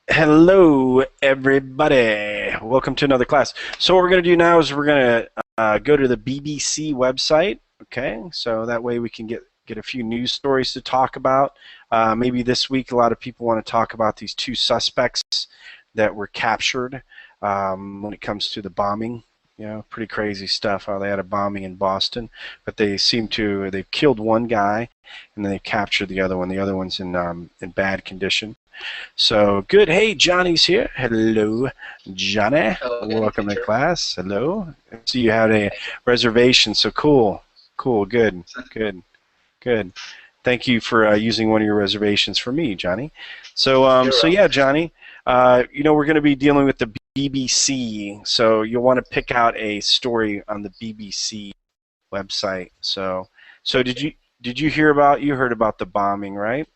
Hello, everybody. Welcome to another class. So what we're going to do now is we're going to go to the BBC website. Okay, so that way we can get a few news stories to talk about. Maybe this week a lot of people want to talk about these two suspects that were captured when it comes to the bombing. You know, pretty crazy stuff how they had a bombing in Boston, but they've killed one guy and then they captured the other one. The other one's in bad condition. So good. Hey, Johnny's here. Hello, Johnny. Hello, welcome teacher. to class. Hello. I see you had a reservation. So cool. Cool. Good. Good. Good. Thank you for using one of your reservations for me, Johnny. So yeah, Johnny. You know, we're going to be dealing with the BBC. So you'll want to pick out a story on the BBC website. So did you hear about? You heard about the bombing, right?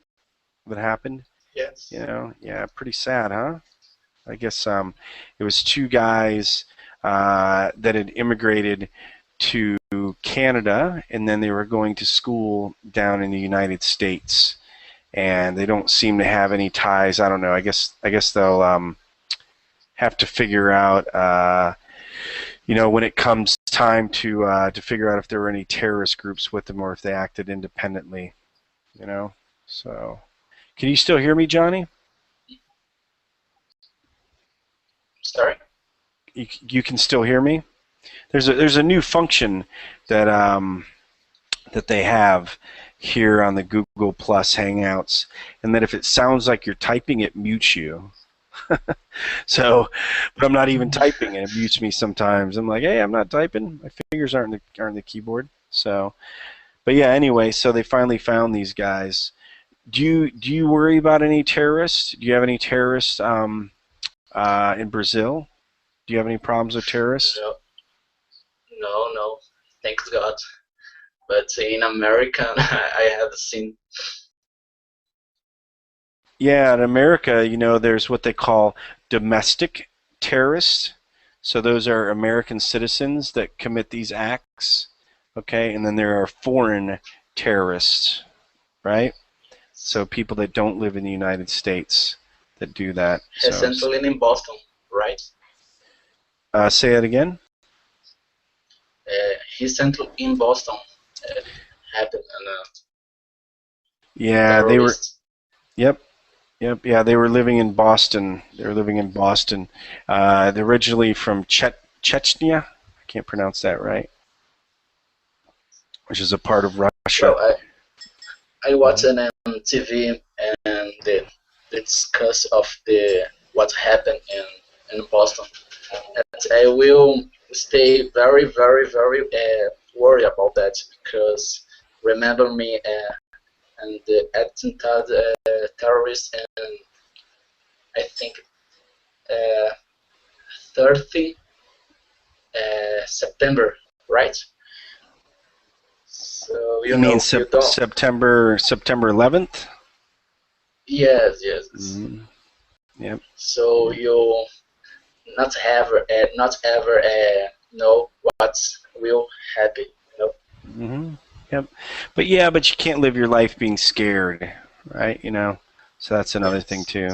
That happened. Yes. You know, yeah, pretty sad, huh? I guess it was two guys that had immigrated to Canada, and then they were going to school down in the United States, and they don't seem to have any ties. I don't know. I guess they'll have to figure out, you know, when it comes time to figure out if there were any terrorist groups with them or if they acted independently. You know, so. Can you still hear me, Johnny? Sorry? You can still hear me? There's a new function that that they have here on the Google Plus Hangouts, and that if it sounds like you're typing, it mutes you. So, but I'm not even typing, and it mutes me sometimes. I'm like, hey, I'm not typing. My fingers aren't in the keyboard. So, but yeah, anyway, so they finally found these guys. Do you worry about any terrorists? Do you have any terrorists in Brazil? Do you have any problems with terrorists? No. Thanks God. But in America, I have seen. Yeah, in America, you know, there's what they call domestic terrorists. So those are American citizens that commit these acts. Okay, and then there are foreign terrorists, right? So people that don't live in the United States that do that. Recently in Boston, right? Say it again. Recently in Boston happened. Yeah, they were. Yep. Yeah, they were living in Boston. They're originally from Chechnya. I can't pronounce that right. Which is a part of Russia. Well, I watched it on TV and the discuss of what happened in Boston. And I will stay very, very, very worried about that because remember me and the attentat terrorists and I think 30 September, right? So you mean September 11th? Yes. Mm-hmm. Yep. So you not ever know what will happen. Mm-hmm. Yep. But you can't live your life being scared, right? You know. So that's another thing too.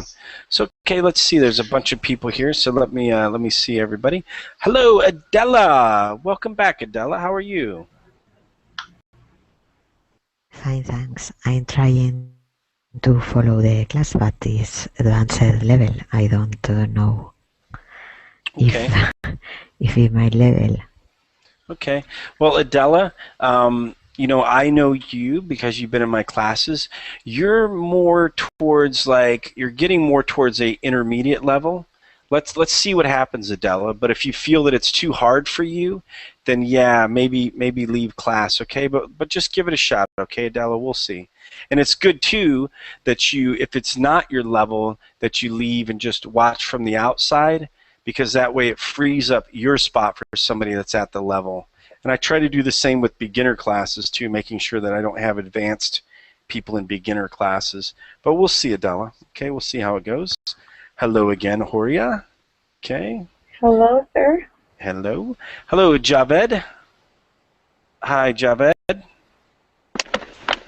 So okay, let's see. There's a bunch of people here. So let me see everybody. Hello, Adela. Welcome back, Adela. How are you? Fine, thanks. I'm trying to follow the class, but it's advanced level. I don't know if it's my level. Okay. Well, Adela, you know, I know you because you've been in my classes. You're more towards you're getting more towards a intermediate level. Let's see what happens, Adela. But if you feel that it's too hard for you, then yeah, maybe leave class, okay? But just give it a shot, okay, Adela? We'll see. And it's good too that if it's not your level, that you leave and just watch from the outside, because that way it frees up your spot for somebody that's at the level. And I try to do the same with beginner classes too, making sure that I don't have advanced people in beginner classes. But we'll see, Adela. Okay, we'll see how it goes. Hello again, Horia. Okay. Hello, sir. Hello. Hello, Javed. Hi, Javed.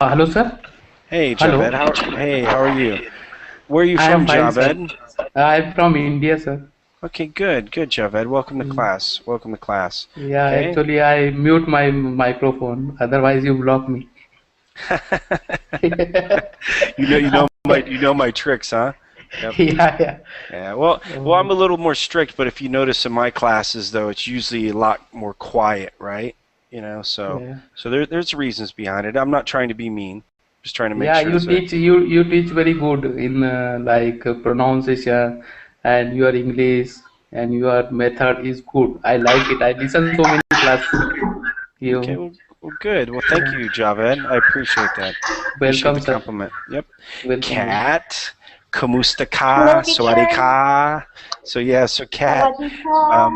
Hello, sir. Hey, Hello. Javed. How are you? Where are you I am from, fine, sir. Javed? I am from India, sir. Okay, good, Javed. Welcome to Mm. class. Welcome to class. Yeah, Okay. actually, I mute my microphone. Otherwise, you block me. you know my tricks, huh? Yep. Yeah. Yeah. Well, I'm Oh, a little more strict, but if you notice in my classes, though, it's usually a lot more quiet, right? So yeah. there's reasons behind it. I'm not trying to be mean. Just trying to make Yeah, sure you it's a. teach you teach very good in pronunciation and your English and your method is good. I like it. I listen so many class. Okay. You Well, good. Well, thank yeah. you, Javed. I appreciate that. Appreciate Welcome, the sir. compliment. Yep. Welcome, welcome. Kat, kamusta Hello, ka? teacher. Sawadi ka? So yeah. So Kat, Sawadika.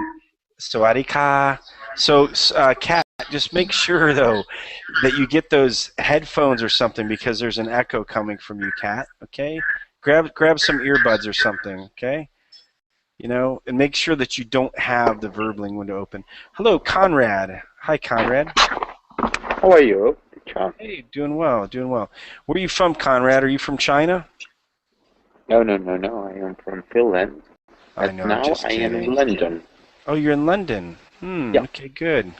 sawadi ka. So Kat, just make sure though that you get those headphones or something because there's an echo coming from you, Kat. Okay. Grab some earbuds or something. Okay. And make sure that you don't have the verbling window open. Hello, Conrad. Hi, Conrad. How are you, teacher? Hey, doing well, doing well. Where are you from, Conrad? Are you from China? No. I am from Finland, I but know, now just I am in kidding. London. Oh, you're in London. Yeah, Okay, good.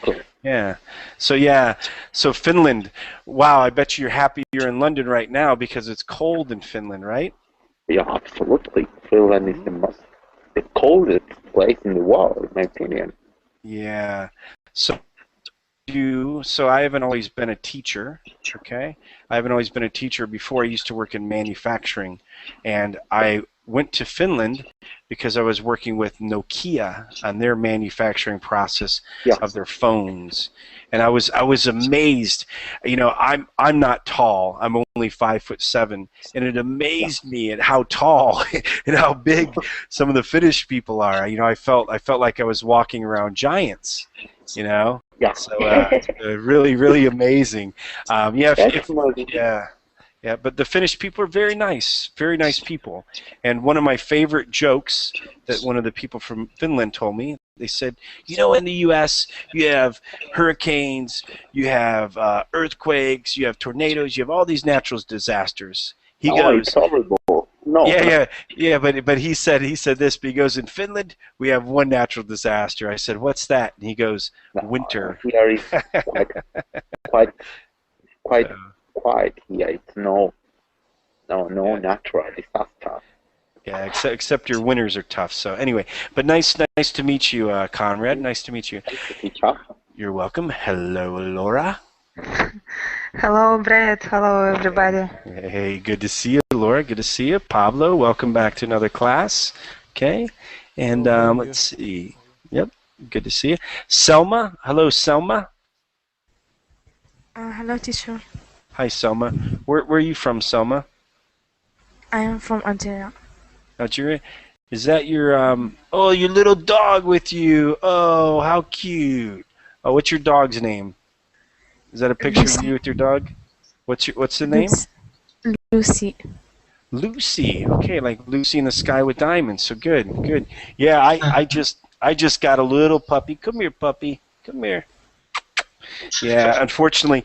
cool. Yeah. So Finland. Wow, I bet you're happy you're in London right now because it's cold in Finland, right? Yeah, absolutely. Finland is Hmm. the coldest place in the world, in my opinion. Yeah. So so I haven't always been a teacher, okay? I haven't always been a teacher before. I used to work in manufacturing, and I went to Finland because I was working with Nokia on their manufacturing process Yeah, of their phones, and I was amazed. I'm not tall. I'm only 5'7", and it yeah, amazed me at how tall and how big some of the Finnish people are. I felt like I was walking around giants. You know, yeah. so it's really, really amazing. Yeah, That's my, yeah, yeah. But the Finnish people are very nice people. And one of my favorite jokes that one of the people from Finland told me, they said, in the U.S. you have hurricanes, you have earthquakes, you have tornadoes, you have all these natural disasters. He no, it's goes, horrible. No, yeah, but he said this, but he goes, in Finland we have one natural disaster. I said, what's that? And he goes, no, winter. here is quite, quite, quite, So, quite here. It's no yeah, natural disaster. yeah. Except your winters are tough. So anyway, but nice to meet you, Conrad. Nice to meet you. Thank you, teacher. You're welcome. Hello, Laura. Hello, Bret. Hello, everybody. Hey, good to see you, Laura. Good to see you, Pablo. Welcome back to another class. Okay, and let's see. Yep, good to see you, Selma. Hello, Selma. Hello, teacher. Hi, Selma. Where are you from, Selma? I am from Ontario. Nigeria. Is that your Oh, your little dog with you? Oh, how cute. Oh, what's your dog's name? Is that a picture of you Lucy. with your dog? What's the name? Lucy. Lucy. Lucy. Okay, like Lucy in the Sky with Diamonds. So good. Yeah, I just got a little puppy. Come here, puppy. Come here. Yeah, unfortunately,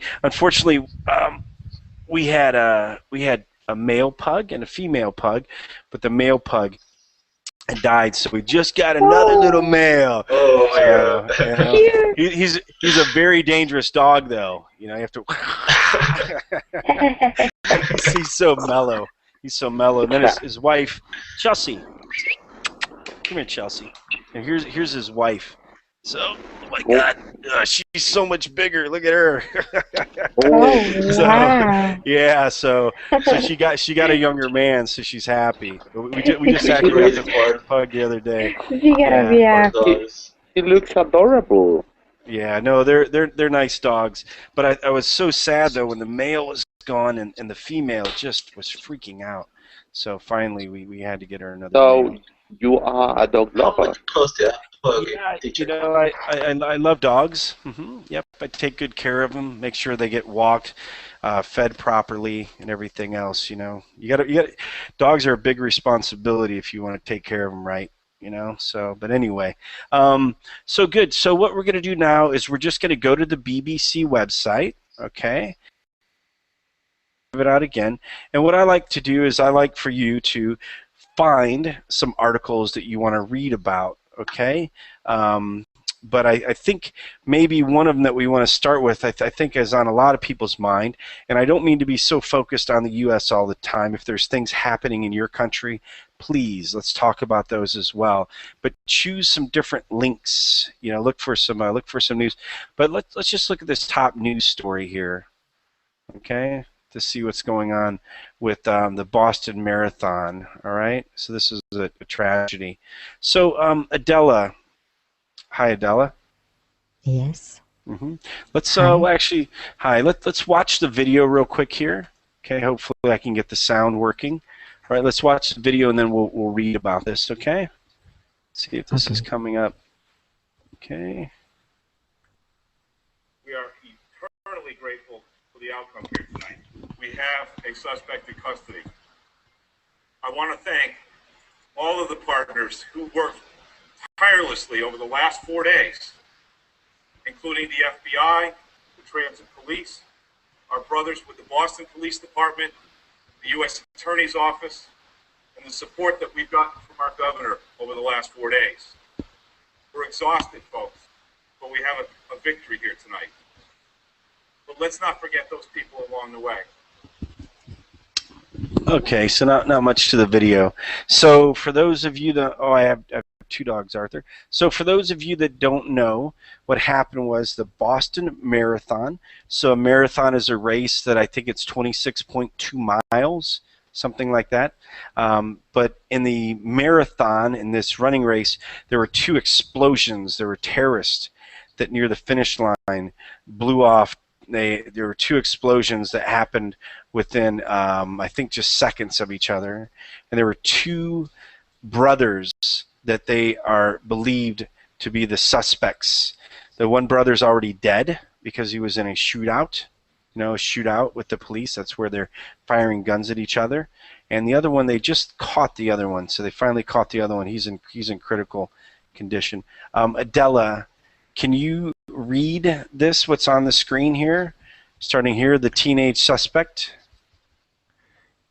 we had a male pug and a female pug, but the male pug died, so we just got another little male. Oh my So Cute. he's a very dangerous dog, though. You have to. He's so mellow. He's so mellow. And then his wife, Chelsea. Come here, Chelsea. And here's his wife. So, oh my Oh, God, she's so much bigger. Look at her. oh, Oh, So wow. yeah, so she got a younger man, so she's happy. We just Big actually got crazy the for pug the other day. She gotta Yeah, be for happy. dogs. he looks adorable. yeah, no, they're nice dogs. But I was so sad though when the male was gone and the female just was freaking out. So finally we had to get her another So male. you are a dog How lover. much cost a pug, Yeah, teacher? I love dogs. Yep, I take good care of them. Make sure they get walked, fed properly, and everything else. You got dogs are a big responsibility if you want to take care of them right. you know. So, but anyway, so good. So what we're going to do now is we're just going to go to the BBC website, okay? It out again, and what I like to do is I like for you to find some articles that you want to read about, okay? But I think maybe one of them that we want to start with, I think is on a lot of people's mind, and I don't mean to be so focused on the U.S. all the time. If there's things happening in your country, please, let's talk about those as well. But choose some different links, you know, look for some news. But let's just look at this top news story here, okay, to see what's going on with the Boston Marathon. All right, so this is a tragedy. So Adela, hi Adela. Yes. Let's Hi. actually, hi. Let's watch the video real quick here. Okay, hopefully I can get the sound working. All right, let's watch the video and then we'll read about this. Okay. See if this is Okay. coming up. Okay. We are eternally grateful for the outcome here tonight. We have a suspect in custody. I want to thank all of the partners who worked tirelessly over the last 4 days, including the FBI, the Transit Police, our brothers with the Boston Police Department, the U.S. Attorney's Office, and the support that we've gotten from our governor over the last 4 days. We're exhausted, folks, but we have a victory here tonight. But let's not forget those people along the way. Okay, so not much to the video. So for those of you that, I have two dogs, Arthur. So for those of you that don't know, what happened was the Boston Marathon. So a marathon is a race that I think it's 26.2 miles, something like that. But in the marathon, in this running race, there were two explosions. There were terrorists that near the finish line blew off. There were two explosions that happened within, I think, just seconds of each other. And there were two brothers that they are believed to be the suspects. The one brother's already dead because he was in a shootout, a shootout with the police. That's where they're firing guns at each other. And the other one, they just caught the other one. So they finally caught the other one. He's in critical condition. Adela, can you read this, what's on the screen here? Starting here, the teenage suspect.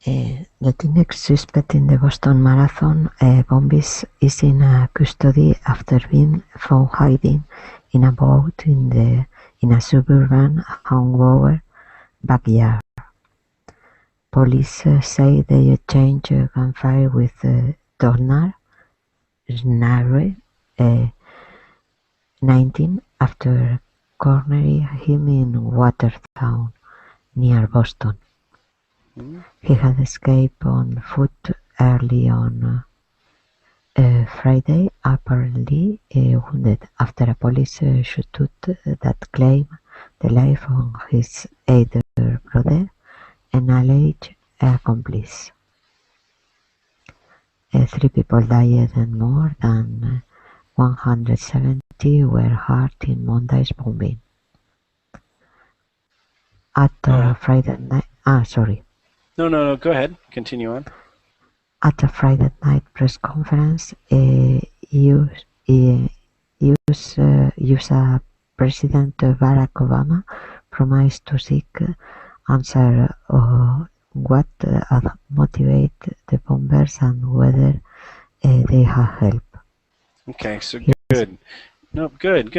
The teenage suspect in the Boston Marathon bombings is in custody after being found hiding in a boat in a suburban Hangover backyard. Police say they exchanged gunfire with Donald Snare, 19, after cornering him in Watertown, near Boston. He had escaped on foot early on Friday, apparently wounded after a police shootout that claimed the life of his elder brother and alleged accomplice. 3 people died and more than 170 were hurt in Monday's bombing. At Friday night, sorry. No, go ahead. Continue on. At a Friday night press conference, USA President Barack Obama promised to seek answer what motivated the bombers and whether they have help. Okay, so good. No, good,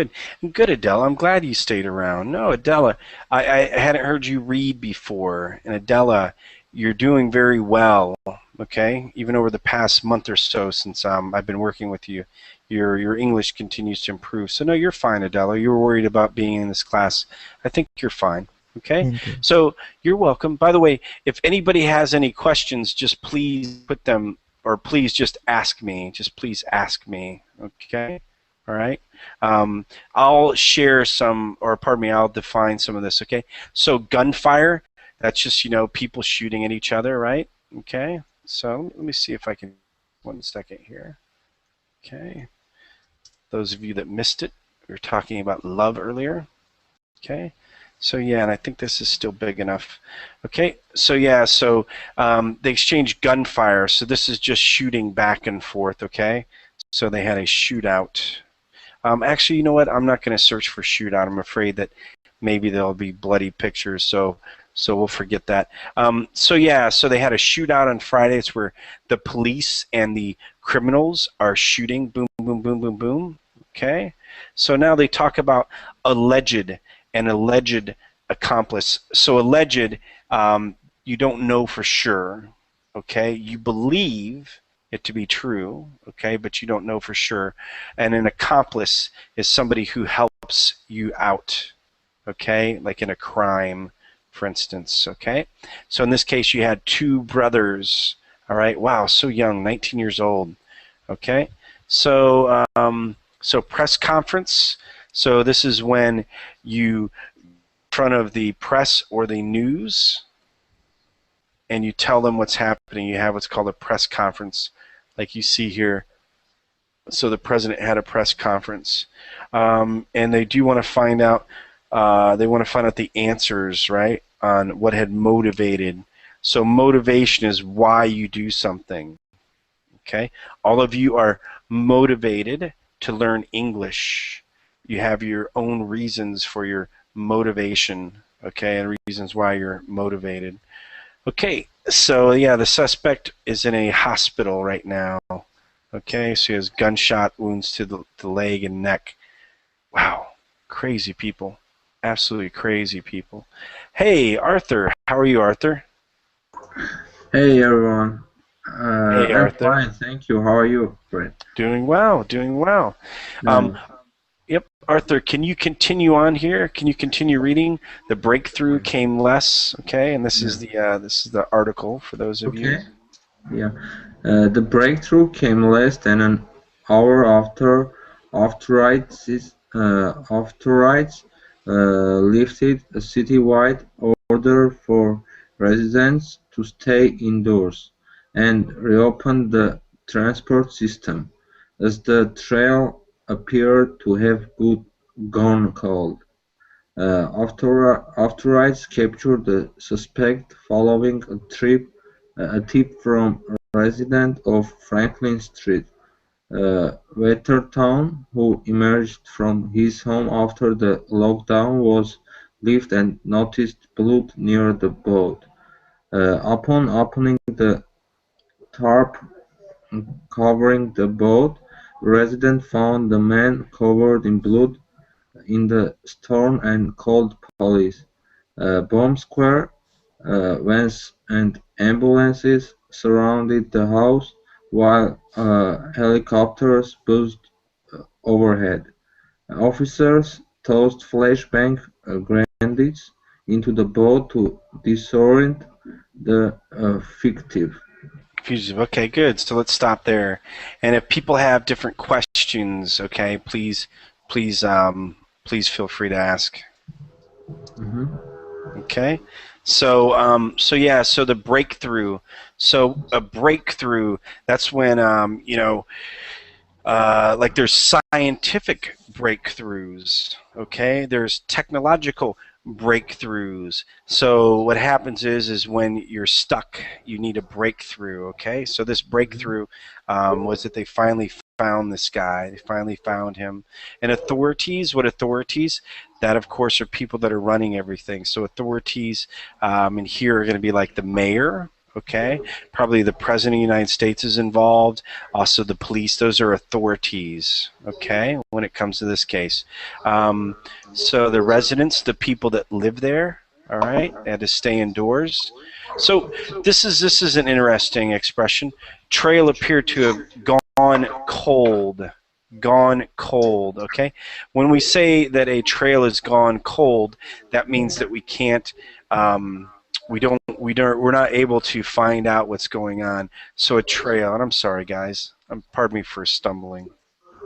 Adela. I'm glad you stayed around. No, Adela, I hadn't heard you read before, and Adela, you're doing very well. Okay, even over the past month or so since I've been working with you, your English continues to improve. So no, you're fine, Adela. You were worried about being in this class. I think you're fine. Okay, so you're welcome. By the way, if anybody has any questions, just please put them, or please just ask me. Just please ask me. Okay. All right. I'll share some, or pardon me, I'll define some of this. Okay. So gunfire, that's just, people shooting at each other, right? Okay. So let me see if I can, 1 second here. Okay. Those of you that missed it, we were talking about love earlier. Okay. So yeah, and I think this is still big enough. Okay. So yeah, so they exchanged gunfire. So this is just shooting back and forth. Okay. So they had a shootout. Actually, you know what? I'm not going to search for shootout. I'm afraid that maybe there'll be bloody pictures. So we'll forget that. So they had a shootout on Friday. It's where the police and the criminals are shooting. Boom, boom, boom, boom, boom. Okay. So now they talk about alleged accomplice. So alleged, you don't know for sure. Okay. You believe it to be true, okay, but you don't know for sure. And an accomplice is somebody who helps you out, okay, like in a crime, for instance, okay. So in this case, you had two brothers, all right. Wow, so young, 19 years old, okay. So so press conference. So this is when you in front of the press or the news, and you tell them what's happening. You have what's called a press conference, like you see here. So the president had a press conference, and they do want to find out. They want to find out the answers, right, on what had motivated. So motivation is why you do something. Okay, all of you are motivated to learn English. You have your own reasons for your motivation. Okay, and reasons why you're motivated. Okay, so yeah, the suspect is in a hospital right now. Okay, so he has gunshot wounds to the leg and neck. Wow, crazy people. Absolutely crazy people. Hey, Arthur. How are you, Arthur? Hey, everyone. Hey, I'm Arthur. fine, thank you. How are you, Bret? Doing well, doing well. Yep, Arthur, can you continue on here? Can you continue reading? The breakthrough came less, okay? And this is the article for those of you. Yeah. The breakthrough came less than an hour after authorities lifted a citywide order for residents to stay indoors and reopened the transport system, as the trail appeared to have gone cold. Authorities captured the suspect following a tip from a resident of Franklin Street, Weathertown, who emerged from his home after the lockdown was lifted and noticed blood near the boat. Upon opening the tarp covering the boat, the resident found the man covered in blood in the storm and called police. Bomb squad, vans and ambulances surrounded the house while helicopters buzzed overhead. Officers tossed flashbang grenades into the boat to disorient the fugitive. Okay, good. So let's stop there. And if people have different questions, okay, please feel free to ask. Okay. So so the breakthrough. So a breakthrough, that's when like there's scientific breakthroughs, okay? There's technological breakthroughs. So what happens is when you're stuck, you need a breakthrough, okay? So this breakthrough was that they finally found this guy. They finally found him. And authorities, what authorities? That, of course, are people that are running everything. So authorities in here are going to be like the mayor, okay? Probably the President of the United States is involved. Also the police, those are authorities, okay, when it comes to this case. So the residents, the people that live there, all right, they had to stay indoors. So this is an interesting expression. Trail appeared to have gone cold. Gone cold, okay? When we say that a trail is gone cold, that means that we can't we're not able to find out what's going on. So a trail, and I'm sorry guys, pardon me for stumbling,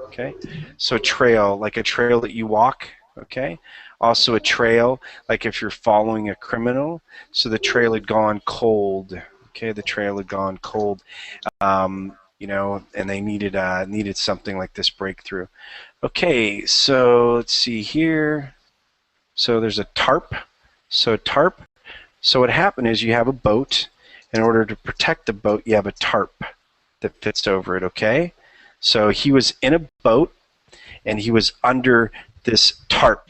okay? So a trail, like a trail that you walk, okay? Also a trail, like if you're following a criminal, so the trail had gone cold, okay? The trail had gone cold, you know, and they needed something like this breakthrough. Okay, so let's see here. So there's a tarp. So tarp. So what happened is you have a boat. In order to protect the boat, you have a tarp that fits over it, okay? So he was in a boat, and he was under this tarp.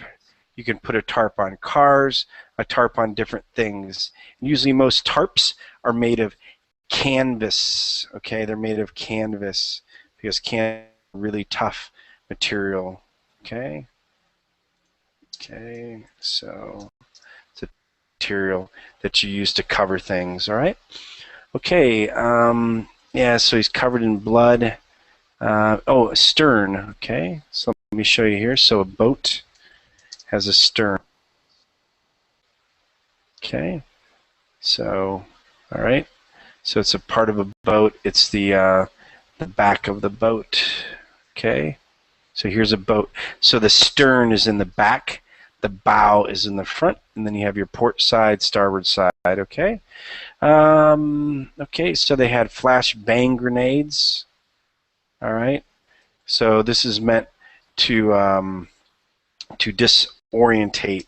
You can put a tarp on cars, a tarp on different things. Usually most tarps are made of canvas. Okay, they're made of canvas because canvas is a really tough material. Okay. Okay, so it's a material that you use to cover things. All right. Okay. Yeah. So he's covered in blood. Oh, a stern. Okay. So let me show you here. So a boat has a stern. Okay. So, all right. So it's a part of a boat. It's the back of the boat. Okay. So here's a boat. So the stern is in the back, the bow is in the front, and then you have your port side, starboard side. Okay. Okay. So they had flash bang grenades. All right. So this is meant to disorientate.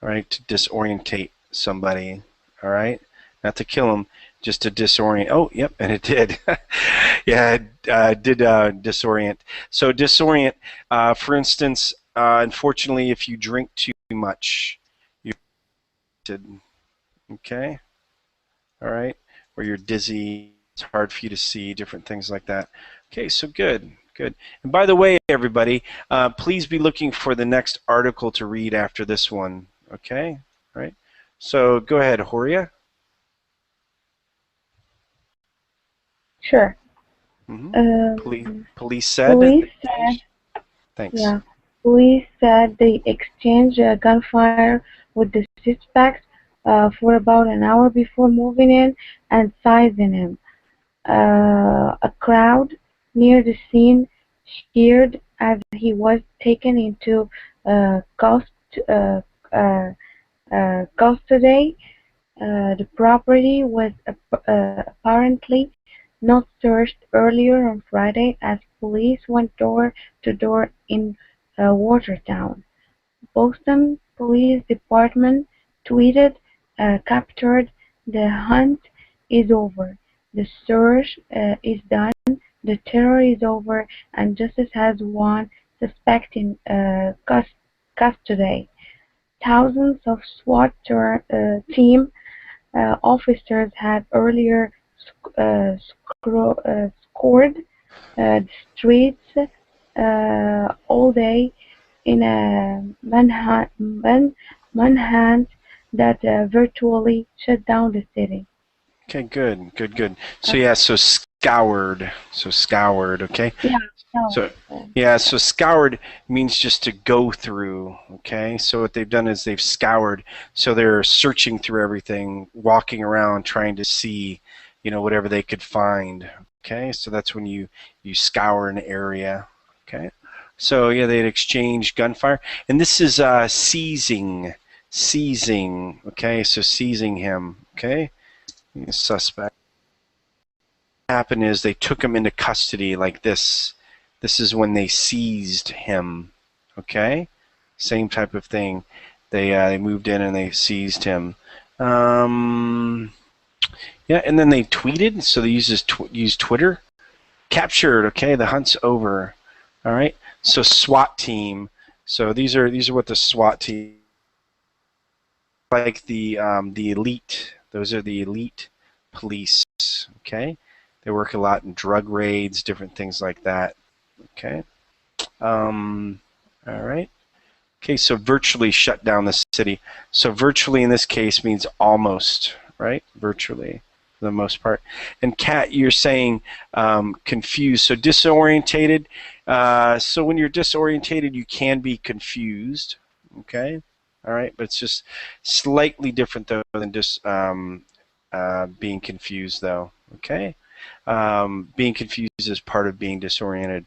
All right. To disorientate somebody. All right. Not to kill them, just to disorient. Oh, yep, and it did. Yeah, it did disorient. So disorient, for instance, unfortunately, if you drink too much, you're did. Okay, all right, or you're dizzy, it's hard for you to see, different things like that. Okay, so good, good. And by the way, everybody, please be looking for the next article to read after this one. Okay, all right. So go ahead, Horia. Sure. Police said. Police said. Thanks. Yeah. Police said they exchanged gunfire with the suspect for about an hour before moving in and seizing him. A crowd near the scene cheered as he was taken into uh, uh, custody. The property was apparently not searched earlier on Friday as police went door to door in Watertown. Boston Police Department tweeted, captured, "The hunt is over, the search is done, the terror is over, and justice has won, suspect in custody." Thousands of SWAT team officers had earlier scoured the streets all day in a manhunt that virtually shut down the city. Okay, good, good, good. So yeah, so scoured, okay? Yeah. So yeah, so scoured means just to go through, okay? So what they've done is they've scoured, so they're searching through everything, walking around trying to see, whatever they could find, okay? So that's when you scour an area, okay? So yeah, they'd exchanged gunfire, and this is seizing, okay? So seizing him, okay? Suspect. What happened is they took him into custody like this. This is when they seized him. Okay, same type of thing. They moved in and they seized him. Yeah, and then they tweeted. So they used Twitter. Captured. Okay, the hunt's over. All right. So SWAT team. So these are what the SWAT team. Like the elite. Those are the elite police. Okay, they work a lot in drug raids, different things like that. Okay. All right. Okay, so virtually shut down the city. So virtually in this case means almost, right? Virtually, for the most part. And Kat, you're saying confused. So disorientated. So when you're disorientated, you can be confused. Okay. All right, but it's just slightly different though than just being confused, though. Okay. Being confused is part of being disoriented.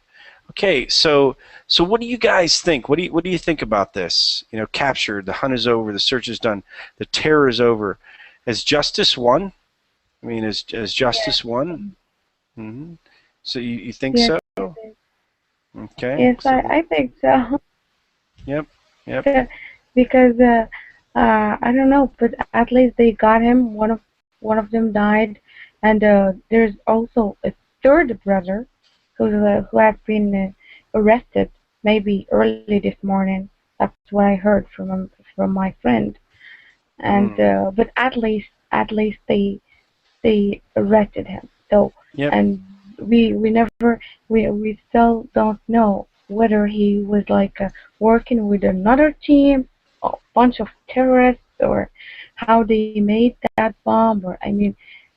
Okay, so what do you guys think? What do you think about this? Captured, the hunt is over, the search is done, the terror is over. Has justice won? I mean, has justice won? Mm-hmm. So you think so? Okay. Yes, I think so. Yep. Because I don't know, but at least they got him. One of them died, and there's also a third brother who had been arrested maybe early this morning. That's what I heard from my friend. And but at least they arrested him. So Yep. and we never we still don't know whether he was like working with another team, a bunch of terrorists, or how they made that bomb. Or I mean,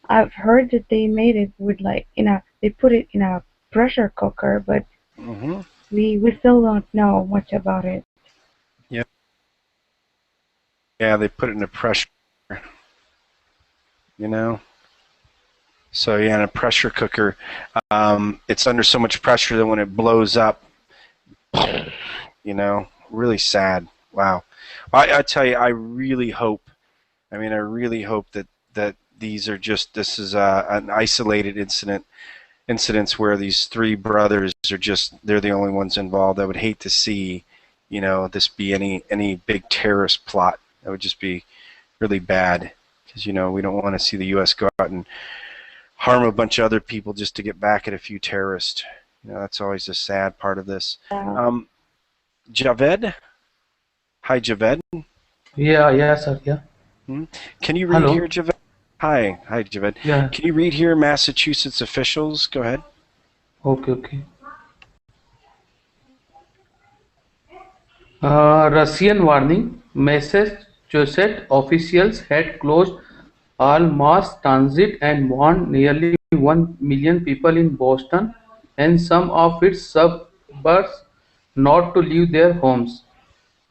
I've heard that they made it with like they put it in a pressure cooker, but Mm-hmm. we still don't know much about it. Yep. Yeah, they put it in a pressure, you know. So yeah, in a pressure cooker, it's under so much pressure that when it blows up, you know, really sad. Wow. I tell you, I really hope. I mean, I really hope that these are just this is an isolated incidents where these three brothers are just they're the only ones involved. I would hate to see, you know, this be any big terrorist plot. That would just be really bad because you know we don't want to see the U.S. go out and harm a bunch of other people just to get back at a few terrorists. You know, that's always the sad part of this. Javed, hi Javed. Yeah, sir. Yeah. Can you read here, Hello. Javed? Hi Javed. Yeah. Can you read here, Massachusetts officials? Go ahead. Okay. Russian warning: Massachusetts officials had closed all mass transit and warned nearly 1 million people in Boston and some of its suburbs not to leave their homes.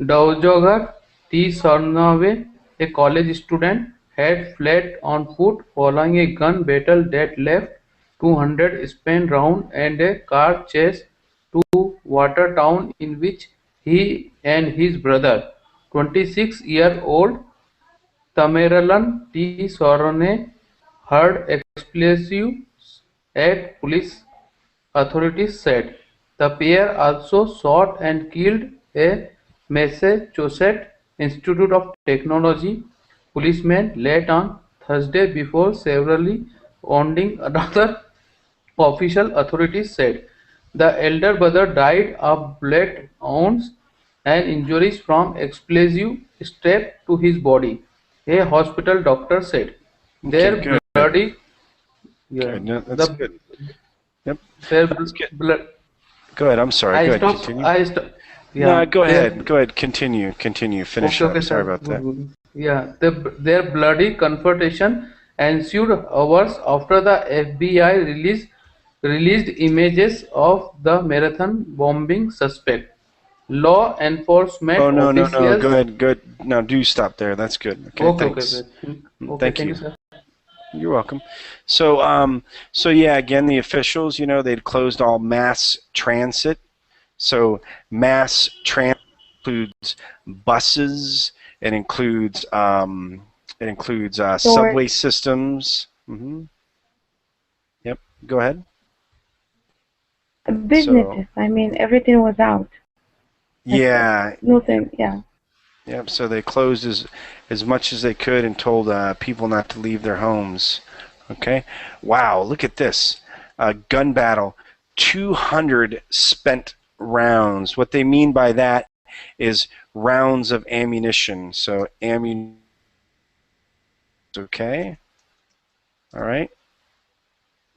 Dowager T. Sarnave, a college student, had fled on foot following a gun battle that left 200 spent rounds and a car chase to Watertown in which he and his brother, 26-year-old Tamerlan T. Sorone, heard explosives at police authorities said. The pair also shot and killed a Massachusetts Institute of Technology policeman late on Thursday before severely wounding another, official authorities said. The elder brother died of bullet wounds and injuries from explosive strapped to his body, a hospital doctor said. Okay, Their good. bloody yeah, Good. No, that's the good. Yep. their That's good. blood. Go ahead. I'm sorry. Go ahead. Continue. No, Yeah, go ahead. Go ahead. Continue. Finish okay, up. Sorry sir. about that. Good. Yeah, their bloody confrontation ensued hours after the FBI released images of the marathon bombing suspect. Law enforcement Oh no. Go officials. ahead. Good. No, do stop there. That's good. Okay. Okay. Thanks. Okay, Thank thank you, you. sir. You're welcome. So yeah, again, the officials, you know, they'd closed all mass transit. So mass transit includes buses. It includes Stores, subway systems. Yep. Go ahead. So businesses. I mean, everything was out. Like yeah. nothing. Yeah. Yep. So they closed as much as they could and told people not to leave their homes. Okay. Wow. Look at this. Gun battle. 200 spent rounds. What they mean by that is rounds of ammunition. So ammunition. Okay. All right.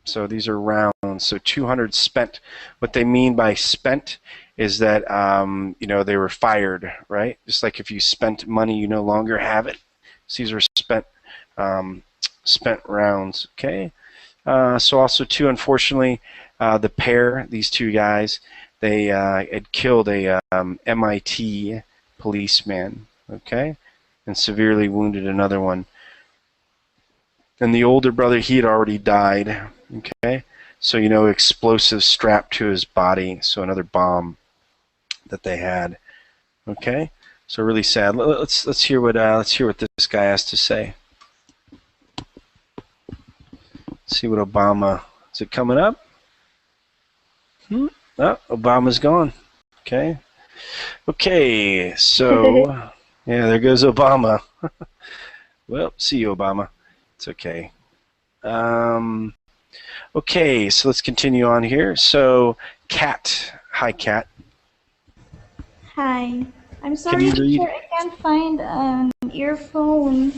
So these are rounds. So 200 spent. What they mean by spent is that they were fired, right? Just like if you spent money, you no longer have it. So these are spent rounds. Okay. So also too, unfortunately, these two guys, they had killed a MIT policeman. Okay, and severely wounded another one. And the older brother, he had already died. Okay, so explosives strapped to his body. So another bomb that they had. Okay, so really sad. Let's hear what this guy has to say. Let's see what Obama is it coming up? Oh, Obama's gone. Okay. So yeah, there goes Obama. Well, see you, Obama. It's okay. Okay, so let's continue on here. So, Kat. Hi, Kat. Hi. I'm Can sorry, you read? teacher, I can't find an earphone.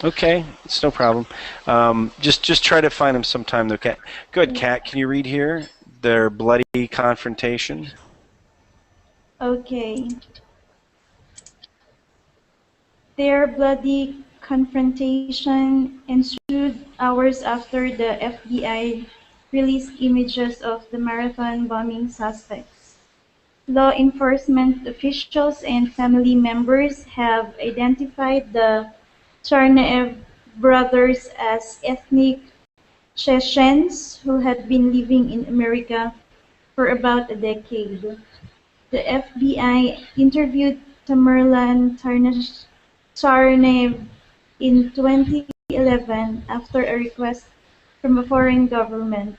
Okay, it's no problem. Just try to find them sometime, though, Kat. Good, Kat. Can you read here? Their bloody confrontation. Okay. Their bloody confrontation ensued hours after the FBI released images of the marathon bombing suspects. Law enforcement officials and family members have identified the Tsarnaev brothers as ethnic Chechens who had been living in America for about a decade. The FBI interviewed Tamerlan Tsarnaev in 2011 after a request from a foreign government.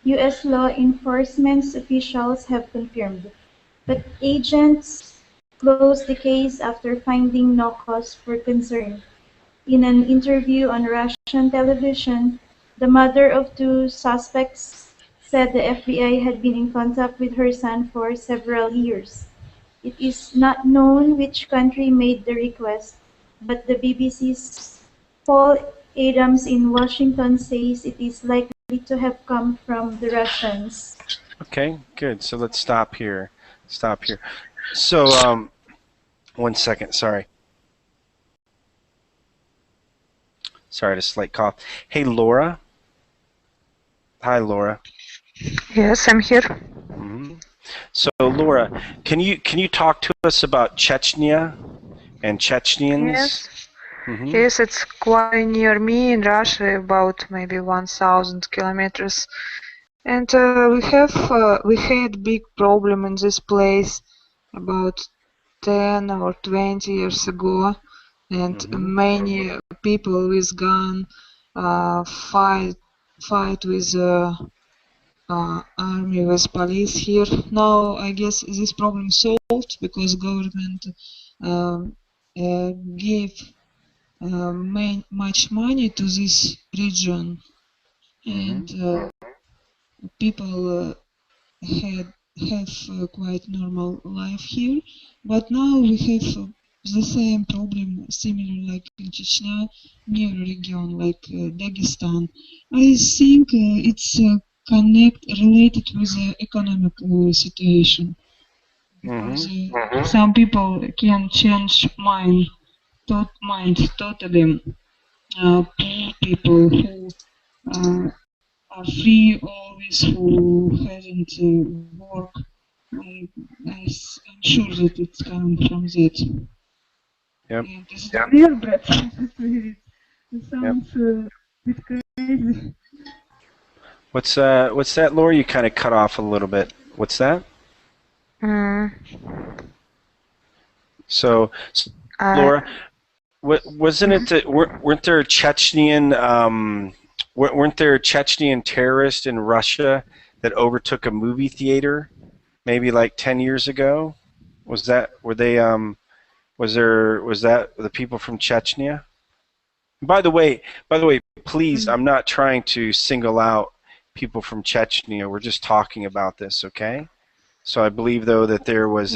U.S. law enforcement officials have confirmed, but agents closed the case after finding no cause for concern. In an interview on Russian television, the mother of two suspects said the FBI had been in contact with her son for several years. It is not known which country made the request, but the BBC's Paul Adams in Washington says it is likely to have come from the Russians. Okay, good. So let's stop here. Stop here. So, 1 second. Sorry. Sorry, I had a slight cough. Hey, Laura. Hi, Laura. Yes, I'm here. So, Laura, can you talk to us about Chechnya and Chechnyans? Yes. Yes, it's quite near me in Russia, about maybe 1,000 kilometers. And we had big problem in this place about 10 or 20 years ago, and many people with gun fight with army, with police here. Now I guess this problem solved because government gave much money to this region, and people have quite normal life here. But now we have the same problem, similar like in Chechnya, near region like Dagestan. I think it's related with the economic situation, because some people can change mind totally. Poor people who are free, always who hasn't work. I'm sure that it's coming from that. Yep. And it's clear, but it sounds a bit crazy. What's that, Laura? You kind of cut off a little bit. What's that? So, Laura, wasn't it that weren't there weren't there Chechnyan terrorists in Russia that overtook a movie theater maybe like 10 years ago? Was that was that the people from Chechnya? By the way, please, I'm not trying to single out people from Chechnya. We're just talking about this, okay? So I believe though that there was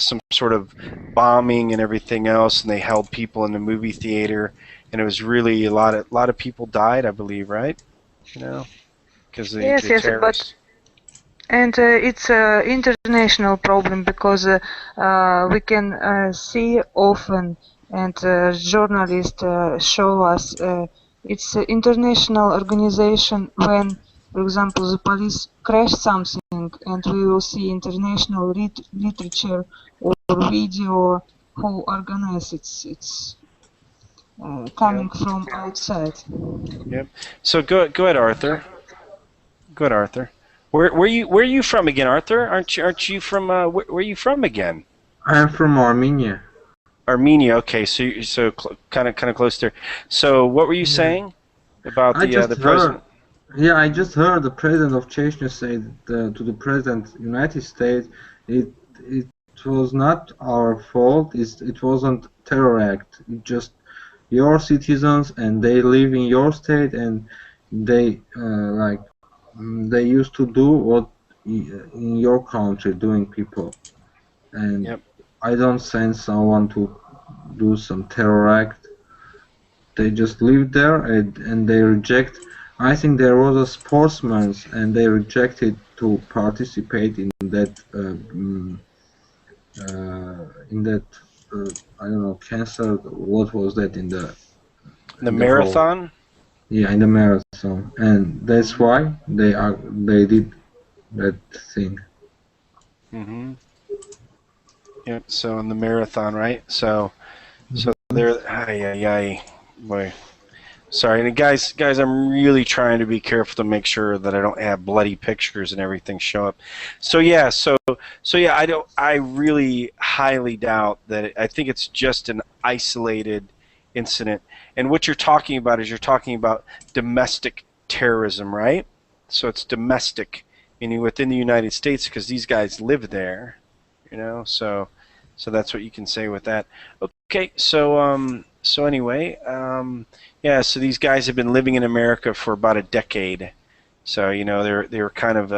some sort of bombing and everything else, and they held people in the movie theater, and it was really a lot of people died, I believe, right? You know, because the terrorists. And it's an international problem because we can see often, and journalists show us, it's an international organization. When, for example, the police crash something, and we will see international literature or video who organize it. It's coming from outside. Yep. So go ahead, Arthur. Go ahead, Arthur. Where are you from again, Arthur? Aren't you from where are you from again? I'm from Armenia. Armenia. Okay, so kind of close there. So what were you saying about the president? Yeah, I just heard the president of Chechnya say to the president of the United States, it was not our fault. It wasn't terror act. It just your citizens, and they live in your state, and they they used to do what in your country doing people, and Yep. I don't send someone to do some terror act. They just live there and they reject. I think there was a sportsman and they rejected to participate in that I don't know, cancer. What was that The in the hole? marathon. Yeah, in the marathon, and that's why they did that thing. Mm-hmm. Yep. So in the marathon, right? So there. Ay. Boy. Sorry, and guys, I'm really trying to be careful to make sure that I don't have bloody pictures and everything show up. So yeah, I really highly doubt that. I think it's just an isolated incident. And what you're talking about is you're talking about domestic terrorism, right? So it's domestic, meaning within the United States, because these guys live there, you know. So that's what you can say with that. Okay, so anyway, yeah, so these guys have been living in America for about a decade. So, you know, they were kind of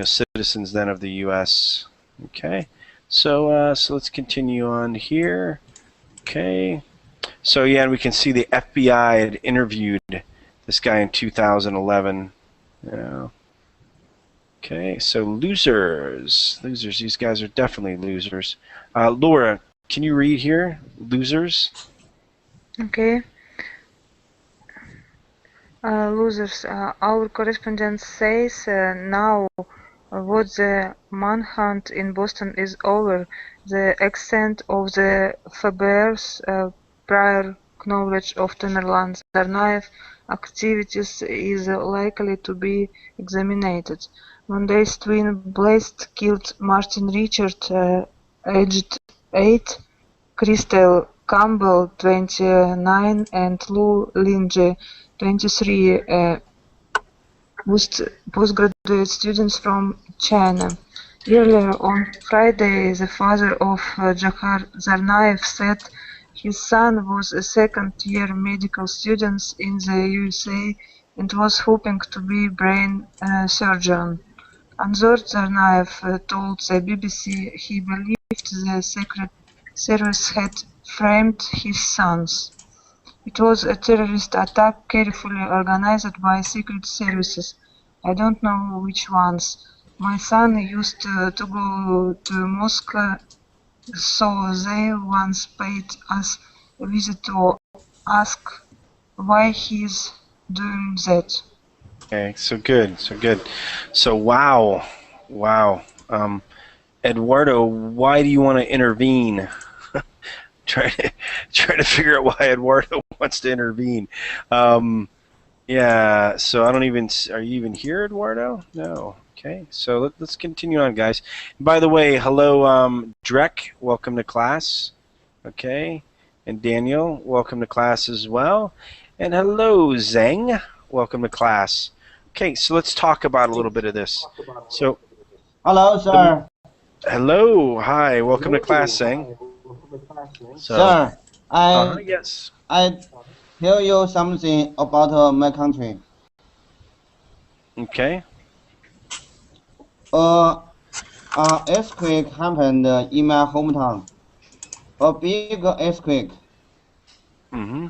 citizens then of the US. Okay. So let's continue on here. Okay. So yeah, and we can see the FBI had interviewed this guy in 2011. Yeah. Okay, so losers. These guys are definitely losers. Laura, can you read here? Losers? Okay. Losers. Our correspondent says now what the manhunt in Boston is over. The extent of the FBI's prior knowledge of Tamerlan Tsarnaev activities is likely to be examined. Monday's twin blast killed Martin Richard, aged 8, Crystal Campbell, 29, and Lou Lindsay, 23, postgraduate students from China. Earlier on Friday, the father of Jahar Tsarnaev said his son was a second-year medical student in the USA and was hoping to be brain surgeon. Anzor Tsarnaev told the BBC he believed the Secret Service had framed his sons. It was a terrorist attack carefully organized by secret services. I don't know which ones. My son used to go to Moscow, so they once paid us a visit to ask why he's doing that. Okay, so good. So wow. Eduardo, why do you want to intervene? try to figure out why Eduardo wants to intervene. Yeah, so I don't even. Are you even here, Eduardo? No. Okay, so let's continue on, guys. By the way, hello, Drek. Welcome to class. Okay, and Daniel, welcome to class as well. And hello, Zhang. Welcome to class. Okay, so let's talk about a little bit of this. So, hello, sir. Hello, hi, welcome to class, Zhang. So, sir, yes. I tell you something about my country. Okay. Earthquake happened in my hometown. A big earthquake. Mm-hmm.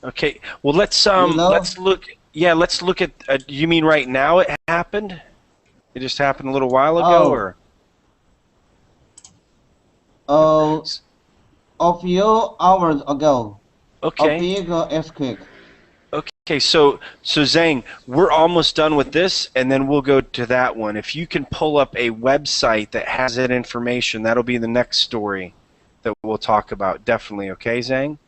Okay. Well, let's look. Yeah, let's look at. You mean right now it happened? It just happened a little while ago, or? A few hours ago. Okay. A big earthquake. Okay, so Zhang, we're almost done with this, and then we'll go to that one. If you can pull up a website that has that information, that'll be the next story that we'll talk about. Definitely, okay, Zhang?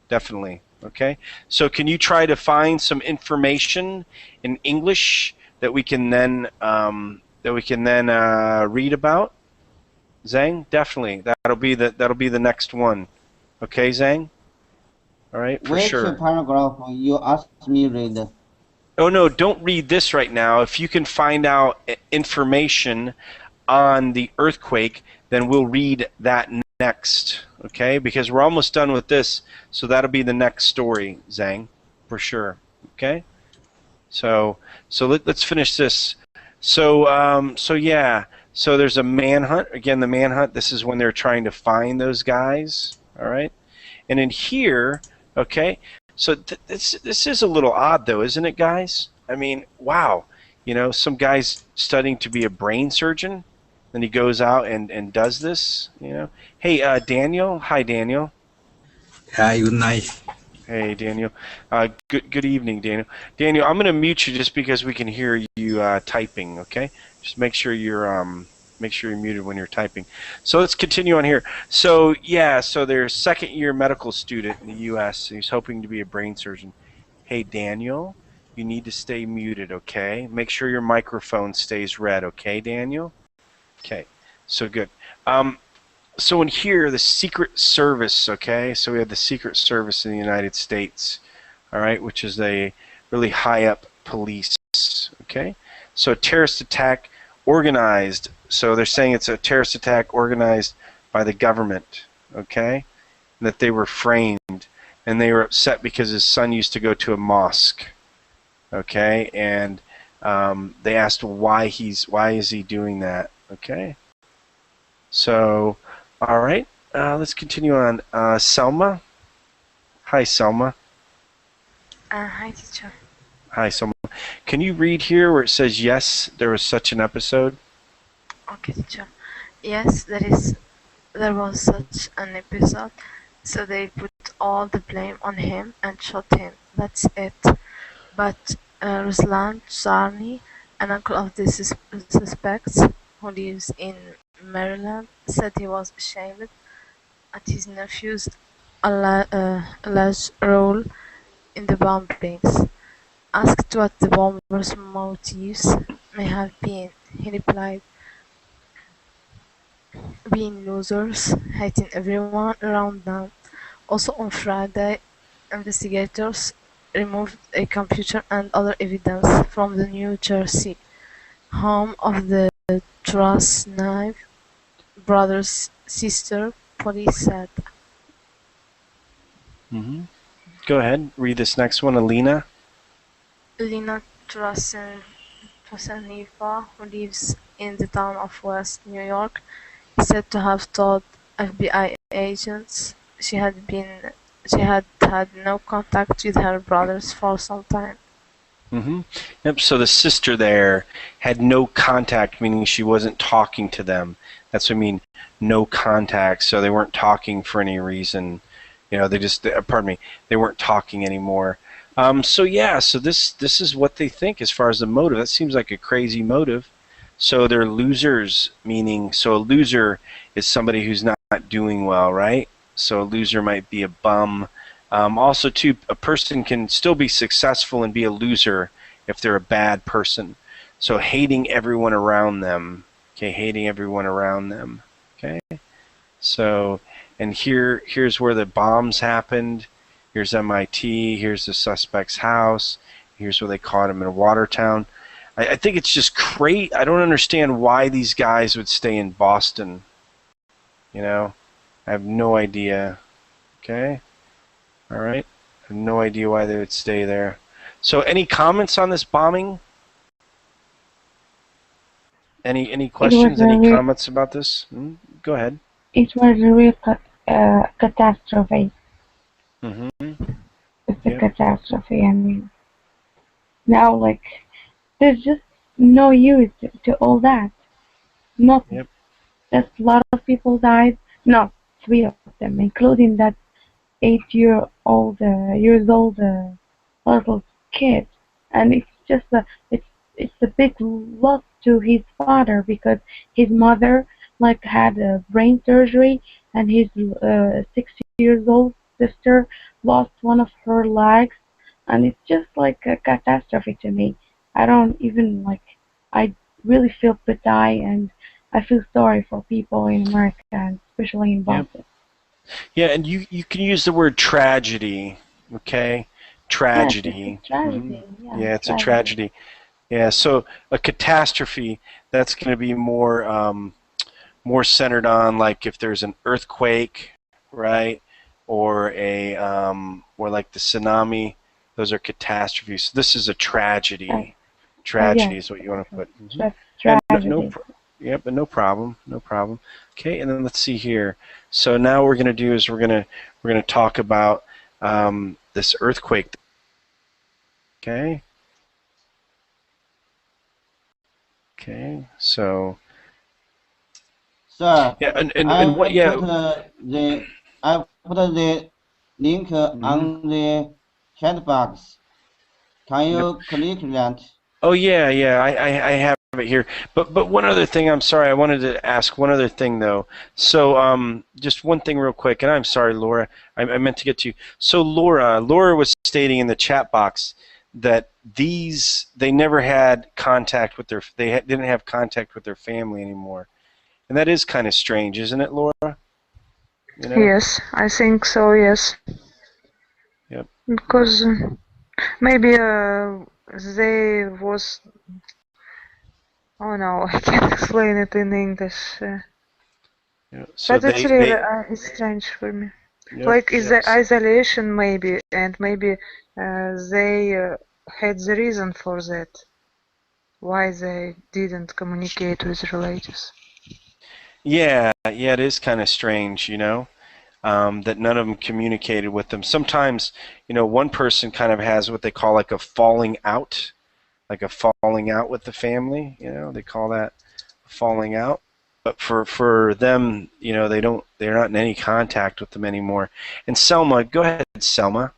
Definitely, okay? So can you try to find some information in English that we can then read about? Zhang, definitely. That'll be the next one. Okay, Zhang? All right, for sure. Which paragraph you asked me read? Oh no, don't read this right now. If you can find out information on the earthquake, then we'll read that next, okay? Because we're almost done with this, so that'll be the next story, Zhang, for sure. Okay. So let's finish this. So yeah. So there's a manhunt. Again, the manhunt. This is when they're trying to find those guys. All right. And in here, okay. So this is a little odd, though, isn't it, guys? I mean, wow. Some guy's studying to be a brain surgeon, then he goes out and does this. Hey, Daniel. Hi, Daniel. Hi, good night. Hey, Daniel. Good evening, Daniel. Daniel, I'm going to mute you just because we can hear you typing. Okay, just make sure you're muted when you're typing. So let's continue on here. So yeah, so there's second-year medical student in the U.S. He's hoping to be a brain surgeon. Hey, Daniel, you need to stay muted. Okay, make sure your microphone stays red. Okay, Daniel. Okay, so good. So in here, the Secret Service, okay? So we have the Secret Service in the United States, all right, which is a really high-up police, okay? So a terrorist attack organized. So they're saying it's a terrorist attack organized by the government, okay? And that they were framed, and they were upset because his son used to go to a mosque, okay? And they asked why is he doing that, okay? So, all right, let's continue on. Selma. Hi, Selma. Hi, teacher. Hi, Selma. Can you read here where it says, yes, there was such an episode? Okay, teacher. Yes, there was such an episode, so they put all the blame on him and shot him. That's it. But Ruslan Czarny, an uncle of the suspects, who lives in Maryland, said he was ashamed at his nephew's alleged role in the bombings. Asked what the bombers' motives may have been, he replied, being losers, hating everyone around them. Also on Friday, investigators removed a computer and other evidence from the New Jersey home of the Trusnive brothers' sister, police said. Go ahead, read this next one, Alina. Lina Trusaniva, who lives in the town of West New York, is said to have told FBI agents she had had no contact with her brothers for some time. Yep. So the sister there had no contact, meaning she wasn't talking to them. That's what I mean, no contact. So they weren't talking for any reason. They weren't talking anymore. So yeah, so this is what they think as far as the motive. That seems like a crazy motive. So they're losers, meaning so a loser is somebody who's not doing well, right? So a loser might be a bum. Also, too, a person can still be successful and be a loser if they're a bad person. So hating everyone around them. Okay, hating everyone around them. Okay. So, and here's where the bombs happened. Here's MIT. Here's the suspect's house. Here's where they caught him in Watertown. I think it's just great. I don't understand why these guys would stay in Boston. I have no idea. Okay. All right. I have no idea why they would stay there. So any comments on this bombing? Any questions? Any comments about this? Go ahead. It was a real catastrophe. It's a catastrophe. I mean, now, there's just no use to all that. Nothing. Yep. Just a lot of people died. No, 3 of them, including that 8-year-old little kid. And it's just it's a big loss to his father because his mother had a brain surgery, and his 6-year-old sister lost one of her legs, and it's just like a catastrophe to me. I don't even I really feel pity, and I feel sorry for people in America, and especially in Boston. Yeah, and you can use the word tragedy, okay? Tragedy. Yes, it's a tragedy. Yeah, it's a tragedy. Yeah, so a catastrophe, that's going to be more centered on if there's an earthquake, right? Or or like the tsunami, Those are catastrophes. This is a tragedy. Tragedy is what you want to put. Tragedy. Yep, but no problem, no problem. Okay, and then let's see here. So now what we're going to do is we're going to talk about this earthquake. Okay. Okay. So. Sir, Yeah, and what? Yeah. I put the link on the chat box. Can you click that? Oh yeah, I have it here. But one other thing, I'm sorry, I wanted to ask one other thing though. So just one thing real quick, and I'm sorry, Laura, I meant to get to you. So Laura was stating in the chat box that they never had contact with didn't have contact with their family anymore, and that is kind of strange, isn't it, Laura? You know? Yes, I think so. Yes. Yep. Because maybe they was. Oh no, I can't explain it in English. Yeah, so but it's really it's strange for me. Yep, Like is the isolation maybe, and maybe they had the reason for that. Why they didn't communicate with relatives. Yeah, it is kind of strange, you know. That none of them communicated with them. Sometimes, you know, one person kind of has what they call like a falling out with the family. You know, they call that falling out. But for them, you know, they're not in any contact with them anymore. And Selma, go ahead, Selma,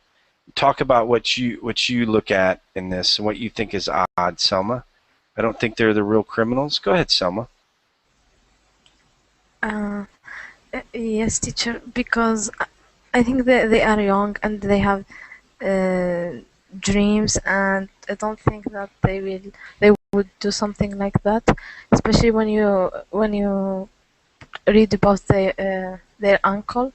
talk about what you look at in this and what you think is odd, Selma. I don't think they're the real criminals. Go ahead, Selma. Yes, teacher, because I think that they are young and they have dreams, and I don't think that they would do something like that, especially when you read about their uncle.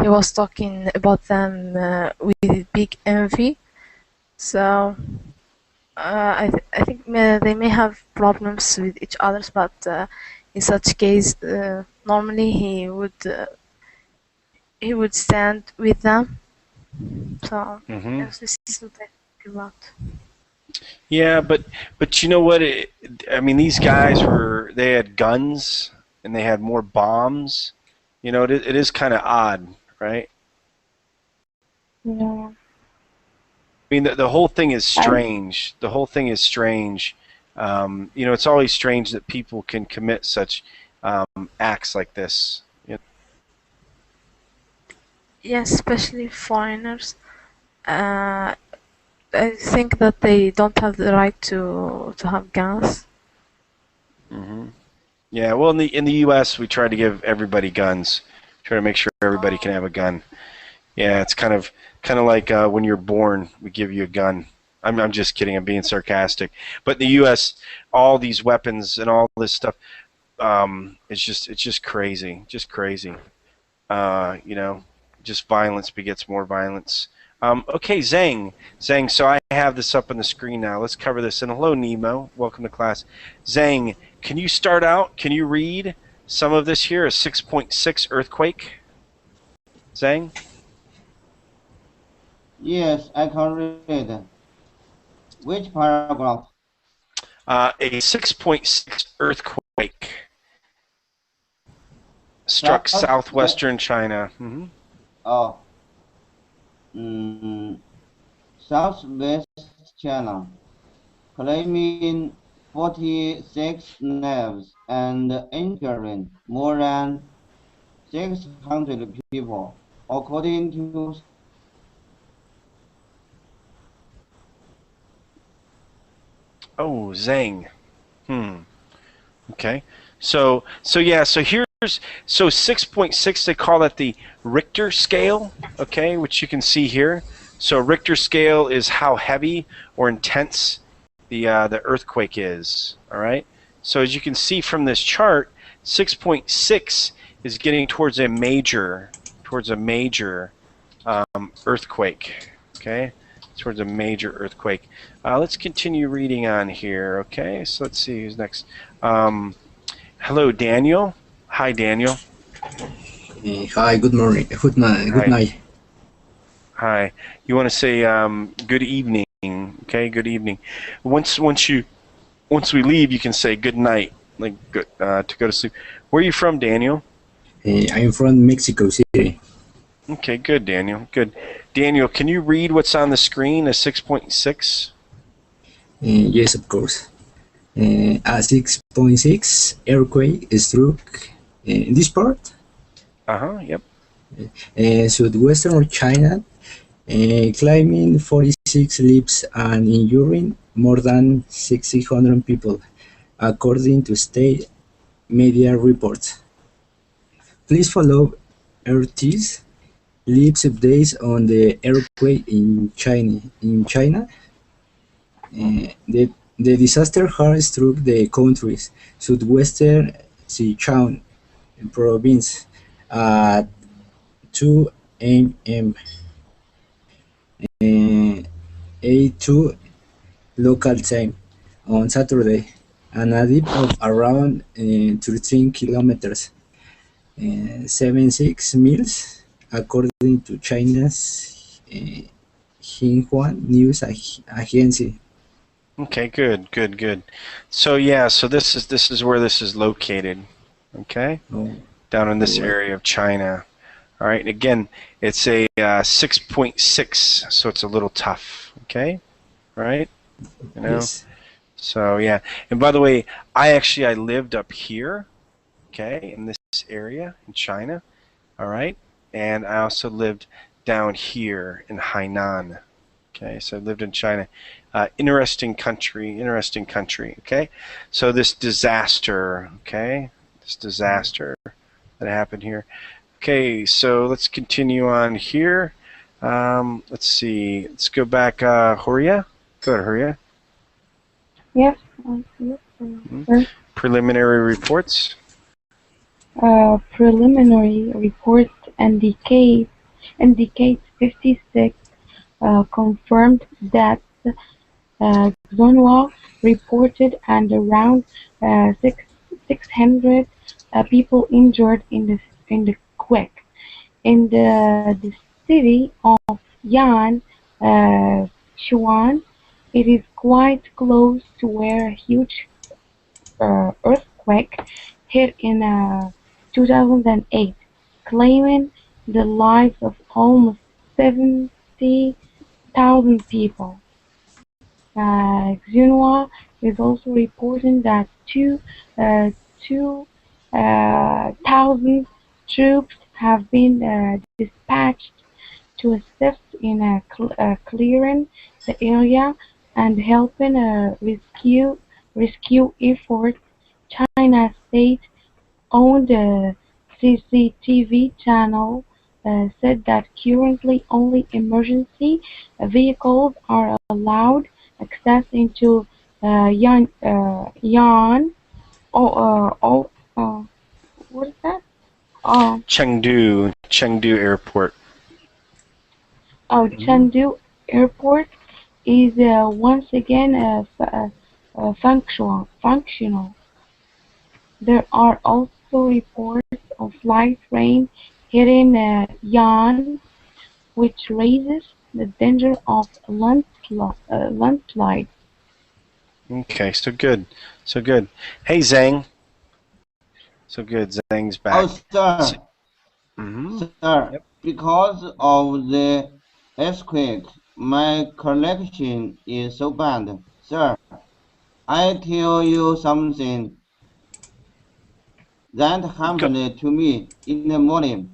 He was talking about them with big envy. So I think they may have problems with each other, but in such case, normally he would stand with them. So yes, this is what I think about. Yeah, but you know what? I mean, these guys they had guns and they had more bombs. You know, it is kind of odd, right? Yeah. I mean, the whole thing is strange. The whole thing is strange. You know, it's always strange that people can commit such acts like this. You know? Yes, especially foreigners. I think that they don't have the right to have guns. Yeah, well, in the U.S., we try to give everybody guns. Try to make sure everybody can have a gun. Yeah, it's kind of like when you're born, we give you a gun. I'm just kidding. I'm being sarcastic. But in the U.S., all these weapons and all this stuff, it's just crazy, just crazy. You know, just violence begets more violence. Okay, Zhang. So I have this up on the screen now. Let's cover this. And hello, Nemo. Welcome to class. Zhang, can you start out? Can you read some of this here? A 6.6 earthquake? Zhang? Yes, I can read. Which paragraph? A 6.6 earthquake struck southwestern China. Oh. Southwest China, claiming 46 lives and injuring more than 600 people, according to Zhang. Okay. So here's 6.6. They call that the Richter scale. Okay, which you can see here. So Richter scale is how heavy or intense the earthquake is. All right. So as you can see from this chart, 6.6 is getting towards a major earthquake. Okay. Towards a major earthquake. Let's continue reading on here. Okay, so let's see who's next. Hello, Daniel. Hi, Daniel. Hi. Good morning. Good night. Hi. You want to say good evening? Okay, good evening. Once we leave, you can say good night, like good to go to sleep. Where are you from, Daniel? I'm from Mexico City. Okay, good, Daniel. Good. Daniel, can you read what's on the screen? A 6.6? Yes, of course. A 6.6 earthquake struck in this part, Yep. southwestern China, claiming 46 lives and injuring more than 600 people, according to state media reports. Please follow RT's live updates on the earthquake in China. The disaster has struck the country's southwestern Sichuan province at 2 a.m. 8:02 local time on Saturday, and a depth of around 13 kilometers, 76 miles, according to China's Xinhua news agency. Okay, good. So yeah, so this is where this is located. Okay, Oh, down in this alright. area of China. All right. Again, it's a 6.6, so it's a little tough. Okay. Right. You know. Yes. So yeah. And by the way, I lived up here. Okay, in this area in China. All right. And I also lived down here in Hainan. Okay, so I lived in China. Interesting country. Okay, so this disaster. Okay, this disaster that happened here. Okay, so let's continue on here. Let's see. Let's go back. Horia. Go ahead, Horia. Yes, Preliminary reports. preliminary reports indicates 56 confirmed deaths. Xinhua reported and around 600 people injured in the quake. In the city of Yan, Chuan, it is quite close to where a huge earthquake hit in 2008, claiming the lives of almost 70,000 people. Xinhua is also reporting that uh, 2,000 troops have been dispatched to assist in clearing the area and helping rescue efforts. China state-owned CCTV channel said that currently only emergency vehicles are allowed access into Yan. What is that? Oh, Chengdu Airport. Chengdu Airport is once again functional. There are also reports of light rain hitting Yan, which raises the danger of landslides. Okay, so good. Hey, Zhang. So good. Zhang's back. Oh, sir. Sir, Yep. because of the earthquake, my collection is so bad. Sir, I tell you something that happened to me in the morning.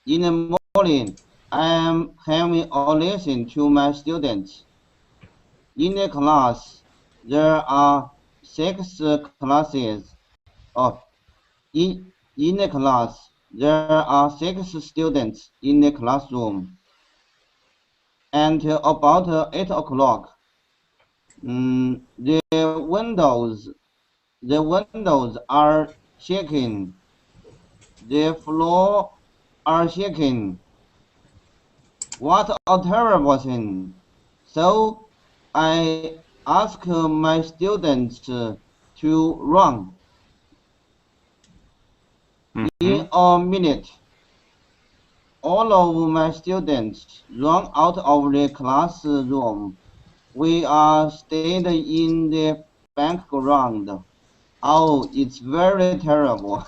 In the morning, I am having a lesson to my students. In the class, there are 6 classes. Oh, in the class, there are 6 students in the classroom. And about 8 o'clock, the windows are shaking, the floor are shaking. What a terrible thing! So I ask my students to run. In a minute, all of my students run out of the classroom. We are stayed in the background. Oh, it's very terrible.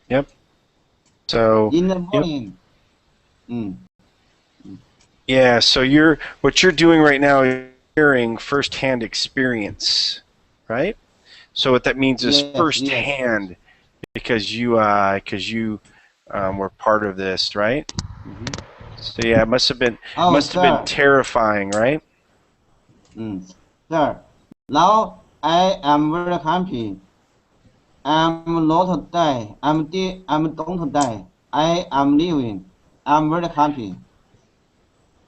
Yep. So, In the yep. morning. Mm. Yeah, so what you're doing right now is sharing firsthand experience, right? So what that means is Yes, firsthand because you were part of this, right? So yeah, it must have been terrifying, right? Sir, now I am very happy. I'm not die. I'm don't die. I am living. I'm very happy.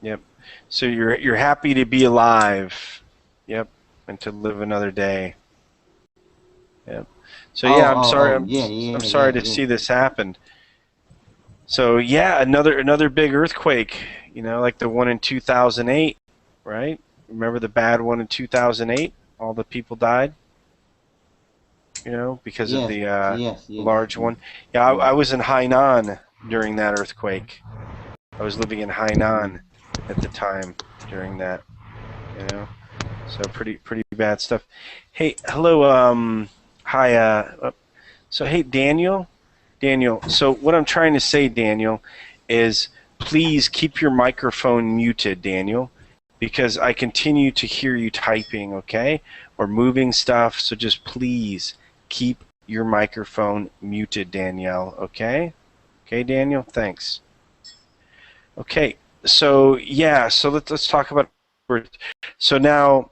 Yep. So you're happy to be alive. Yep. And to live another day. Yep. So yeah, I'm sorry. I'm sorry to see this happen. So yeah, another big earthquake. You know, like the one in 2008, right? Remember the bad one in 2008? All the people died. You know, because of the large one. Yeah, I was in Hainan during that earthquake. I was living in Hainan at the time during that. You know, so pretty bad stuff. Hey, hello. Hi. So hey, Daniel. So what I'm trying to say, Daniel, is please keep your microphone muted, Daniel, because I continue to hear you typing, okay, or moving stuff. So just please keep your microphone muted, Danielle, okay? Okay, Daniel, thanks. Okay, so yeah, so let's talk about. So now,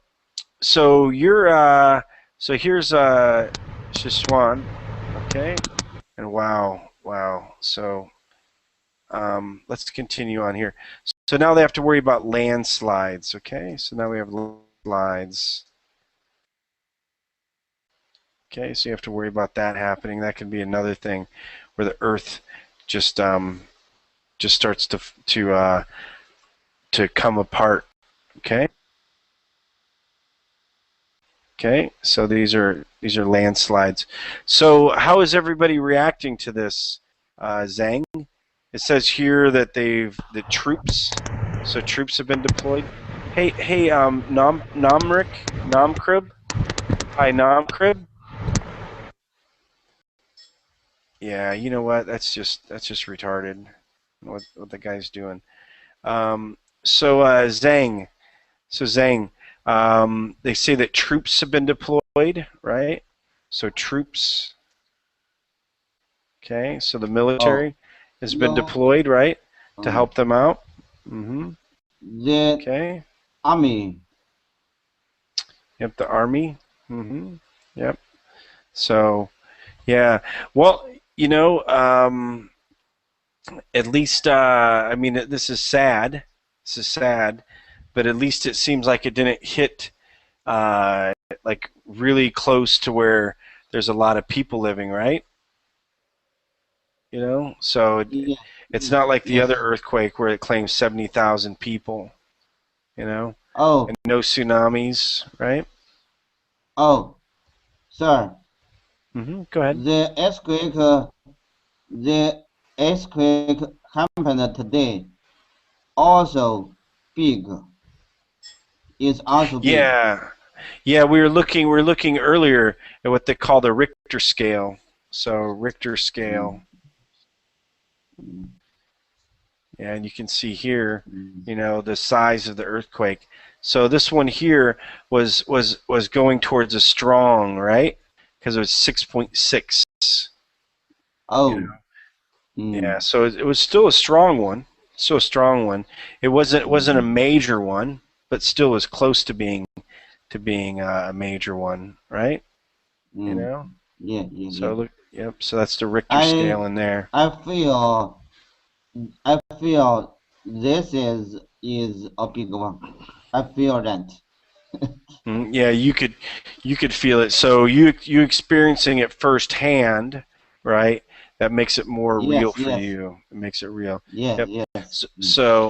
so you're so here's Shishwan, okay, and wow. So let's continue on here. So now they have to worry about landslides, okay? So now we have landslides. Okay, so you have to worry about that happening. That could be another thing where the Earth just starts to come apart. Okay. Okay. So these are landslides. So how is everybody reacting to this, Zhang? It says here that troops have been deployed. Hey, Namkrib. Hi, Namkrib. Yeah, you know what? That's just retarded. What the guy's doing. So Zhang. So Zhang, they say that troops have been deployed, right? So troops. Okay, so the military has been deployed, right, to help them out. The army. Yep, the army. Yep. So, yeah. Well, you know, at least I mean, this is sad. But at least it seems like it didn't hit like really close to where there's a lot of people living, right? You know, so it's not like the other earthquake where it claims 70,000 people. You know, and no tsunamis, right? Oh, sir. Go ahead. The earthquake happened today. Also big. It's also big. Yeah. We were looking earlier at what they call the Richter scale. So Richter scale. Yeah, and you can see here, you know, the size of the earthquake. So this one here was going towards a strong, right? Because it was 6.6. Oh. You know? Yeah, so it was still a strong one. It wasn't a major one, but still was close to being a major one, right? You know? Yeah. So look, yep. So that's the Richter scale in there. I feel this is a big one. I feel that. Yeah, you could feel it. So you experiencing it firsthand, right? That makes it more real for you. It makes it real. Yeah. Yep. Yes. So